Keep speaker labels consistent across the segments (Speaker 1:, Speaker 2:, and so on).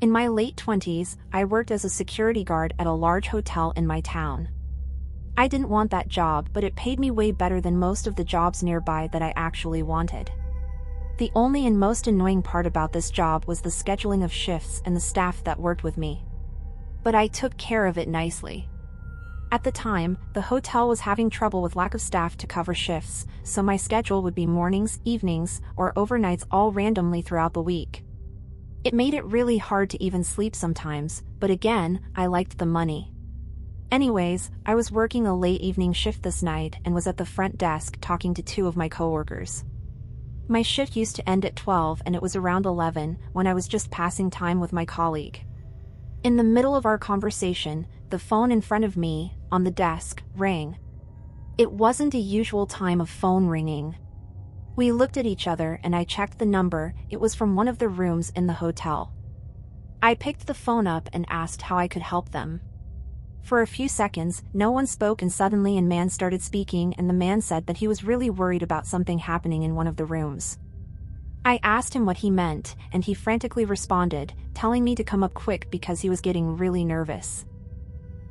Speaker 1: In my late 20s, I worked as a security guard at a large hotel in my town. I didn't want that job, but it paid me way better than most of the jobs nearby that I actually wanted. The only and most annoying part about this job was the scheduling of shifts and the staff that worked with me. But I took care of it nicely. At the time, the hotel was having trouble with lack of staff to cover shifts, so my schedule would be mornings, evenings, or overnights all randomly throughout the week. It made it really hard to even sleep sometimes, but again, I liked the money. Anyways, I was working a late evening shift this night and was at the front desk talking to two of my coworkers. My shift used to end at 12 and it was around 11 when I was just passing time with my colleague. In the middle of our conversation, the phone in front of me, on the desk, rang. It wasn't a usual time of phone ringing. We looked at each other and I checked the number. It was from one of the rooms in the hotel. I picked the phone up and asked how I could help them. For a few seconds, no one spoke and suddenly a man started speaking and the man said that he was really worried about something happening in one of the rooms. I asked him what he meant and he frantically responded, telling me to come up quick because he was getting really nervous.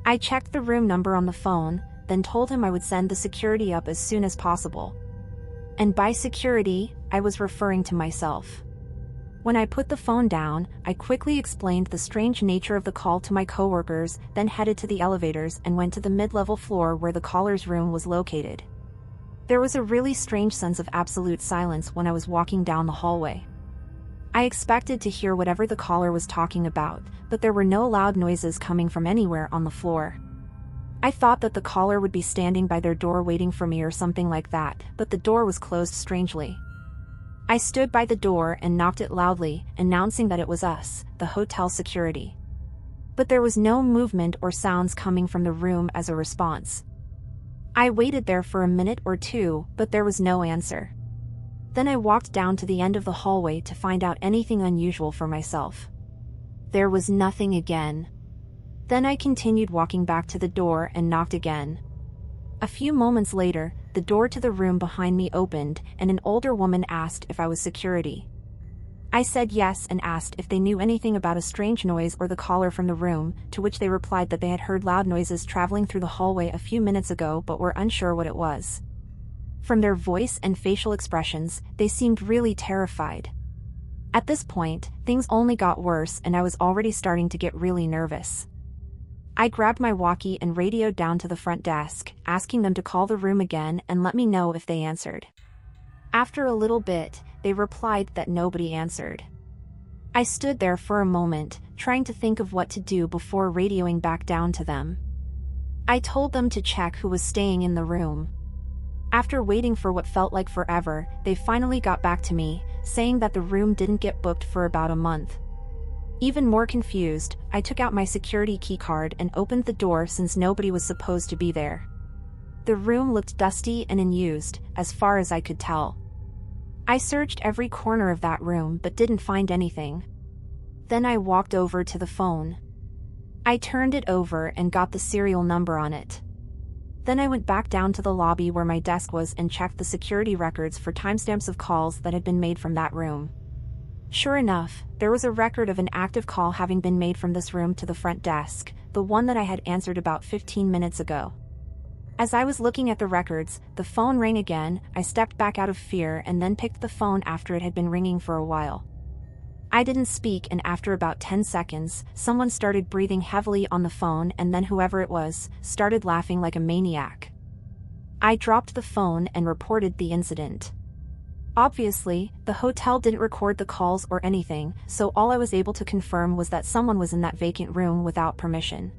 Speaker 1: I checked the room number on the phone, then told him I would send the security up as soon as possible. And by security, I was referring to myself. When I put the phone down, I quickly explained the strange nature of the call to my coworkers, then headed to the elevators and went to the mid-level floor where the caller's room was located. There was a really strange sense of absolute silence when I was walking down the hallway. I expected to hear whatever the caller was talking about, but there were no loud noises coming from anywhere on the floor. I thought that the caller would be standing by their door waiting for me or something like that, but the door was closed strangely. I stood by the door and knocked it loudly, announcing that it was us, the hotel security. But there was no movement or sounds coming from the room as a response. I waited there for a minute or two, but there was no answer. Then I walked down to the end of the hallway to find out anything unusual for myself. There was nothing again. Then I continued walking back to the door and knocked again. A few moments later, the door to the room behind me opened and an older woman asked if I was security. I said yes and asked if they knew anything about a strange noise or the caller from the room, to which they replied that they had heard loud noises traveling through the hallway a few minutes ago but were unsure what it was. From their voice and facial expressions, they seemed really terrified. At this point, things only got worse and I was already starting to get really nervous. I grabbed my walkie and radioed down to the front desk, asking them to call the room again and let me know if they answered. After a little bit, they replied that nobody answered. I stood there for a moment, trying to think of what to do before radioing back down to them. I told them to check who was staying in the room. After waiting for what felt like forever, they finally got back to me, saying that the room didn't get booked for about a month. Even more confused, I took out my security keycard and opened the door since nobody was supposed to be there. The room looked dusty and unused, as far as I could tell. I searched every corner of that room but didn't find anything. Then I walked over to the phone. I turned it over and got the serial number on it. Then I went back down to the lobby where my desk was and checked the security records for timestamps of calls that had been made from that room. Sure enough, there was a record of an active call having been made from this room to the front desk, the one that I had answered about 15 minutes ago. As I was looking at the records, the phone rang again. I stepped back out of fear and then picked the phone after it had been ringing for a while. I didn't speak and after about 10 seconds, someone started breathing heavily on the phone and then whoever it was, started laughing like a maniac. I dropped the phone and reported the incident. Obviously, the hotel didn't record the calls or anything, so all I was able to confirm was that someone was in that vacant room without permission.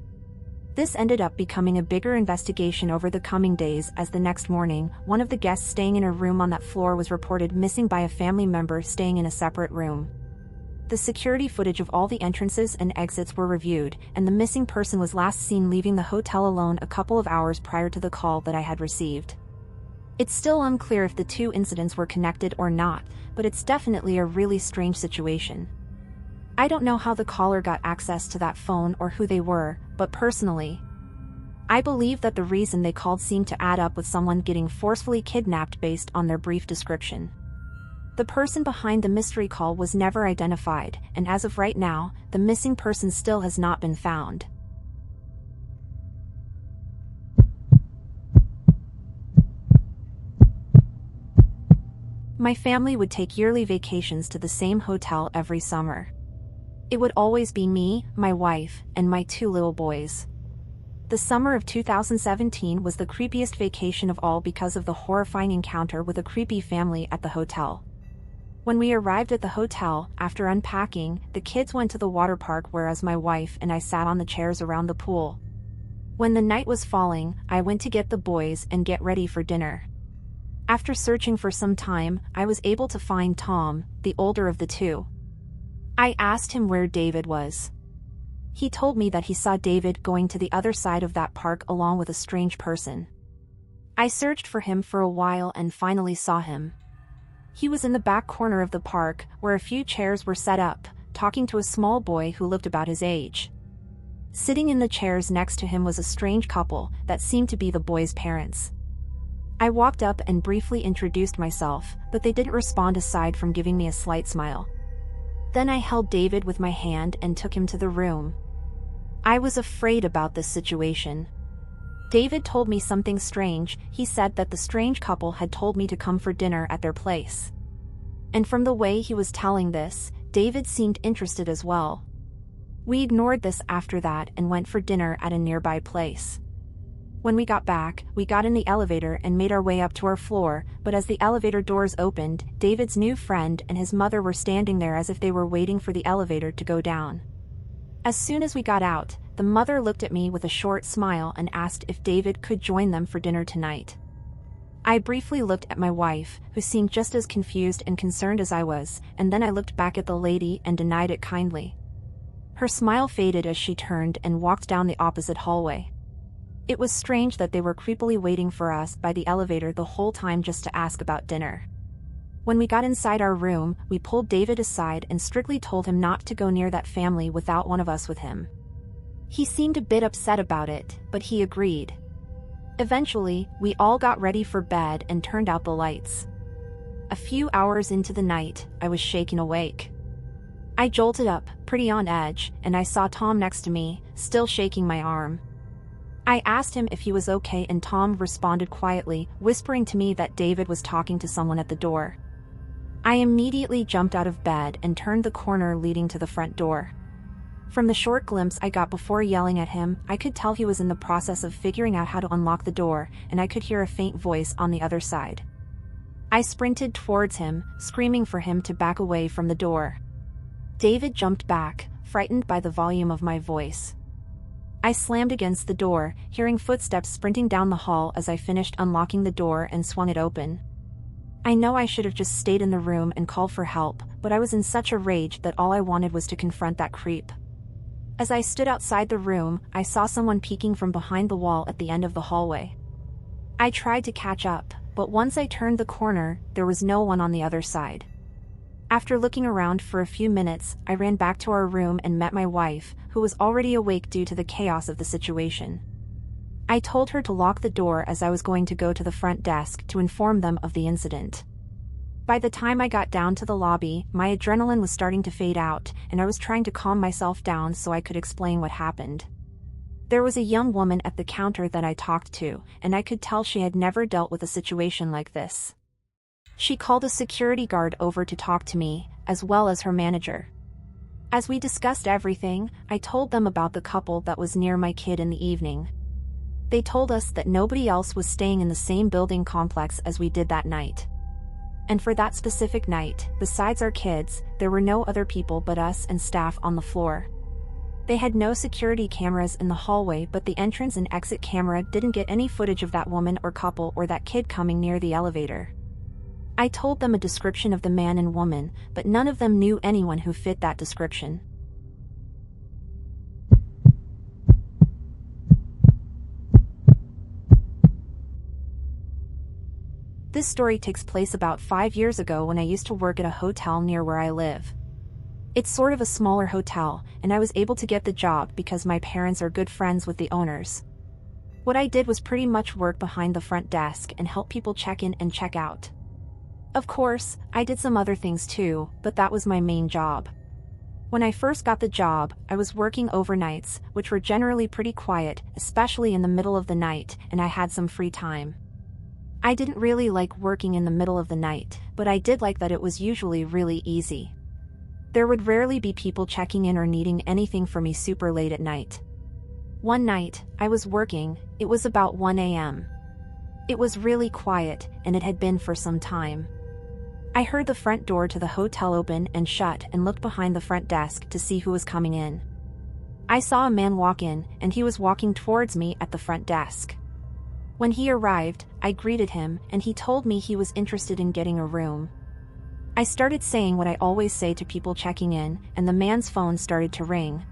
Speaker 1: This ended up becoming a bigger investigation over the coming days as the next morning, one of the guests staying in a room on that floor was reported missing by a family member staying in a separate room. The security footage of all the entrances and exits were reviewed, and the missing person was last seen leaving the hotel alone a couple of hours prior to the call that I had received. It's still unclear if the two incidents were connected or not, but it's definitely a really strange situation. I don't know how the caller got access to that phone or who they were, but personally, I believe that the reason they called seemed to add up with someone getting forcefully kidnapped based on their brief description. The person behind the mystery call was never identified, and as of right now, the missing person still has not been found. My family would take yearly vacations to the same hotel every summer. It would always be me, my wife, and my 2 little boys. The summer of 2017 was the creepiest vacation of all because of the horrifying encounter with a creepy family at the hotel. When we arrived at the hotel, after unpacking, the kids went to the water park whereas my wife and I sat on the chairs around the pool. When the night was falling, I went to get the boys and get ready for dinner. After searching for some time, I was able to find Tom, the older of the 2. I asked him where David was. He told me that he saw David going to the other side of that park along with a strange person. I searched for him for a while and finally saw him. He was in the back corner of the park, where a few chairs were set up, talking to a small boy who looked about his age. Sitting in the chairs next to him was a strange couple that seemed to be the boy's parents. I walked up and briefly introduced myself, but they didn't respond aside from giving me a slight smile. Then I held David with my hand and took him to the room. I was afraid about this situation. David told me something strange. He said that the strange couple had told me to come for dinner at their place. And from the way he was telling this, David seemed interested as well. We ignored this after that and went for dinner at a nearby place. When we got back, we got in the elevator and made our way up to our floor, but as the elevator doors opened, David's new friend and his mother were standing there as if they were waiting for the elevator to go down. As soon as we got out, the mother looked at me with a short smile and asked if David could join them for dinner tonight. I briefly looked at my wife, who seemed just as confused and concerned as I was, and then I looked back at the lady and denied it kindly. Her smile faded as she turned and walked down the opposite hallway. It was strange that they were creepily waiting for us by the elevator the whole time just to ask about dinner. When we got inside our room, we pulled David aside and strictly told him not to go near that family without one of us with him. He seemed a bit upset about it, but he agreed. Eventually, we all got ready for bed and turned out the lights. A few hours into the night, I was shaken awake. I jolted up, pretty on edge, and I saw Tom next to me, still shaking my arm. I asked him if he was okay and Tom responded quietly, whispering to me that David was talking to someone at the door. I immediately jumped out of bed and turned the corner leading to the front door. From the short glimpse I got before yelling at him, I could tell he was in the process of figuring out how to unlock the door, and I could hear a faint voice on the other side. I sprinted towards him, screaming for him to back away from the door. David jumped back, frightened by the volume of my voice. I slammed against the door, hearing footsteps sprinting down the hall as I finished unlocking the door and swung it open. I know I should have just stayed in the room and called for help, but I was in such a rage that all I wanted was to confront that creep. As I stood outside the room, I saw someone peeking from behind the wall at the end of the hallway. I tried to catch up, but once I turned the corner, there was no one on the other side. After looking around for a few minutes, I ran back to our room and met my wife, who was already awake due to the chaos of the situation. I told her to lock the door as I was going to go to the front desk to inform them of the incident. By the time I got down to the lobby, my adrenaline was starting to fade out, and I was trying to calm myself down so I could explain what happened. There was a young woman at the counter that I talked to, and I could tell she had never dealt with a situation like this. She called a security guard over to talk to me, as well as her manager. As we discussed everything, I told them about the couple that was near my kid in the evening. They told us that nobody else was staying in the same building complex as we did that night. And for that specific night, besides our kids, there were no other people but us and staff on the floor. They had no security cameras in the hallway, but the entrance and exit camera didn't get any footage of that woman or couple or that kid coming near the elevator. I told them a description of the man and woman, but none of them knew anyone who fit that description. This story takes place about 5 years ago when I used to work at a hotel near where I live. It's sort of a smaller hotel, and I was able to get the job because my parents are good friends with the owners. What I did was pretty much work behind the front desk and help people check in and check out. Of course, I did some other things too, but that was my main job. When I first got the job, I was working overnights, which were generally pretty quiet, especially in the middle of the night, and I had some free time. I didn't really like working in the middle of the night, but I did like that it was usually really easy. There would rarely be people checking in or needing anything from me super late at night. One night, I was working, it was about 1 a.m. It was really quiet, and it had been for some time. I heard the front door to the hotel open and shut and looked behind the front desk to see who was coming in. I saw a man walk in, and he was walking towards me at the front desk. When he arrived, I greeted him, and he told me he was interested in getting a room. I started saying what I always say to people checking in, and the man's phone started to ring.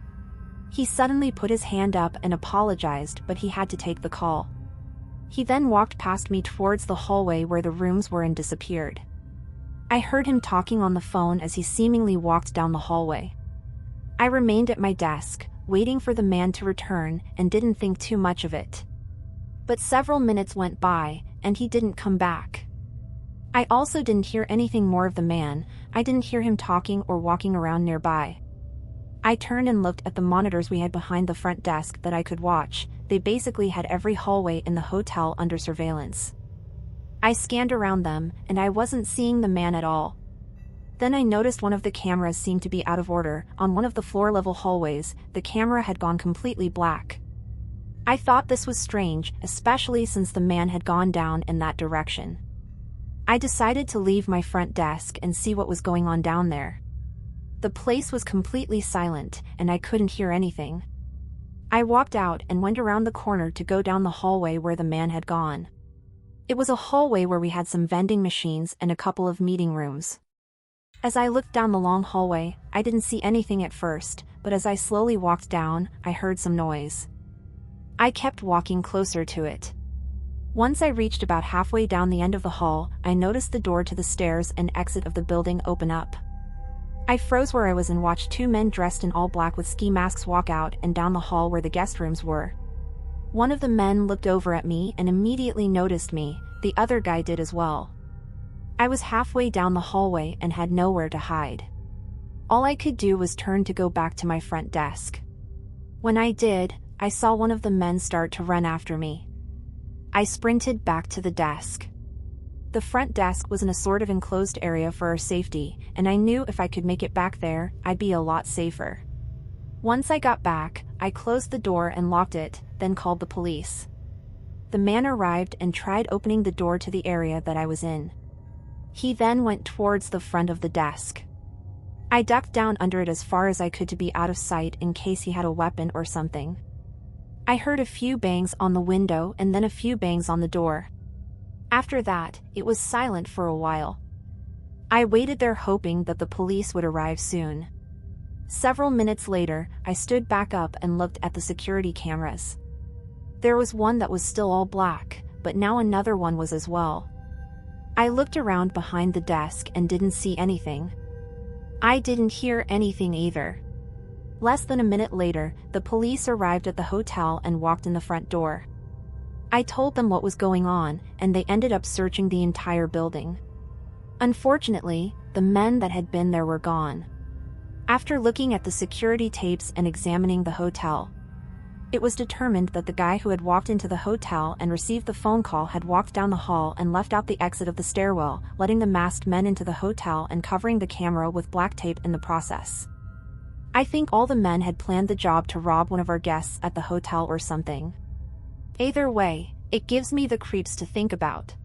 Speaker 1: He suddenly put his hand up and apologized, but he had to take the call. He then walked past me towards the hallway where the rooms were and disappeared. I heard him talking on the phone as he seemingly walked down the hallway. I remained at my desk, waiting for the man to return, and didn't think too much of it. But several minutes went by, and he didn't come back. I also didn't hear anything more of the man. I didn't hear him talking or walking around nearby. I turned and looked at the monitors we had behind the front desk that I could watch. They basically had every hallway in the hotel under surveillance. I scanned around them, and I wasn't seeing the man at all. Then I noticed one of the cameras seemed to be out of order. On one of the floor-level hallways, the camera had gone completely black. I thought this was strange, especially since the man had gone down in that direction. I decided to leave my front desk and see what was going on down there. The place was completely silent, and I couldn't hear anything. I walked out and went around the corner to go down the hallway where the man had gone. It was a hallway where we had some vending machines and a couple of meeting rooms. As I looked down the long hallway, I didn't see anything at first, but as I slowly walked down, I heard some noise. I kept walking closer to it. Once I reached about halfway down the end of the hall, I noticed the door to the stairs and exit of the building open up. I froze where I was and watched two men dressed in all black with ski masks walk out and down the hall where the guest rooms were. One of the men looked over at me and immediately noticed me. The other guy did as well. I was halfway down the hallway and had nowhere to hide. All I could do was turn to go back to my front desk. When I did, I saw one of the men start to run after me. I sprinted back to the desk. The front desk was in a sort of enclosed area for our safety, and I knew if I could make it back there, I'd be a lot safer. Once I got back, I closed the door and locked it, then called the police. The man arrived and tried opening the door to the area that I was in. He then went towards the front of the desk. I ducked down under it as far as I could to be out of sight in case he had a weapon or something. I heard a few bangs on the window and then a few bangs on the door. After that, it was silent for a while. I waited there hoping that the police would arrive soon. Several minutes later, I stood back up and looked at the security cameras. There was one that was still all black, but now another one was as well. I looked around behind the desk and didn't see anything. I didn't hear anything either. Less than a minute later, the police arrived at the hotel and walked in the front door. I told them what was going on, and they ended up searching the entire building. Unfortunately, the men that had been there were gone. After looking at the security tapes and examining the hotel, it was determined that the guy who had walked into the hotel and received the phone call had walked down the hall and left out the exit of the stairwell, letting the masked men into the hotel and covering the camera with black tape in the process. I think all the men had planned the job to rob one of our guests at the hotel or something. Either way, it gives me the creeps to think about.